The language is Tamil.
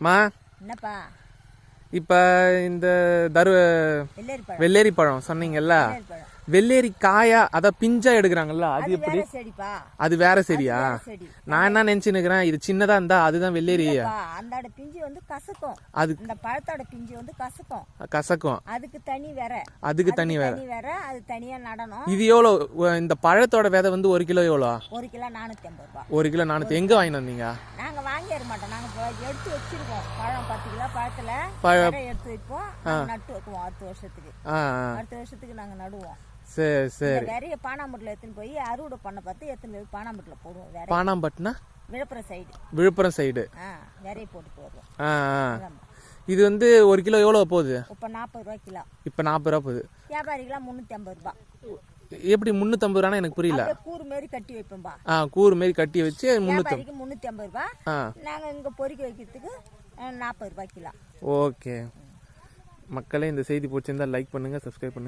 மா என்னப்பா இப்ப இந்த வெள்ளேரி பழம் சொன்னீங்கல்ல, வெள்ளேரி காயா அத பிஞ்சா எடுக்கிறாங்கல்ல, அது எப்படி? அது வேற சரியா? நான் என்ன நினைச்சுக்கிறேன், இது சின்னதா இருந்தா அதுதான் வெள்ளேரி. அந்த பிஞ்சு வந்து கசக்கும். அது இந்த பழத்தோட பிஞ்சு வந்து கசக்கும். அதுக்கு தனி வேற, அதுக்கு தனி வேற. அது தனியா நடணும். இது எவ்வளவு? இந்த பழத்தோட விதை வந்து 1 கிலோ எவ்வளோ? 1 கிலோ 450 ரூபாய். 1 கிலோ 400. எங்க வாங்கிட்டு வந்தீங்க? நாங்க வாங்கி வர மாட்டோம். நாங்க எடுத்து வச்சிருக்கோம். பழம் 10 கிலோ பழத்துல எடுத்து வைப்போம், நட்டு வைக்குவோம். அடுத்த வருஷத்துக்கு நாங்க நடுவோம். சரி சரி. நிறைய பானாம்பட்டில் எடுத்துன்னு போய் அறுவடை பண்ண பார்த்து எடுத்துன்னு போய் பானாம்பட்டில் போடுவோம். வேற பானாம்பட்டினா விழுப்புரம் சைடு நிறைய போட்டு வருவோம். இது வந்து 1 கிலோ எவ்வளவு போகுது? இப்ப 40 ரூபாய் கிலோ. இப்ப 40 ரூபாய் போகுது. வியாபாரிகளா 350 ரூபாய். எப்படி 350 ரூபாய்? எனக்கு புரியல. கூறு மாரி கட்டி வைப்போம்பா. கூறு மாரி கட்டி வச்சு 350 ரூபாய். நாங்க இங்க பொரிக்க வைக்கிறதுக்கு 40 ரூபாய் கிலோ. ஓகே மக்களே, இந்த செய்தி பிடிச்சிருந்தா லைக் பண்ணுங்க, சப்ஸ்கிரைப் பண்ணுங்க.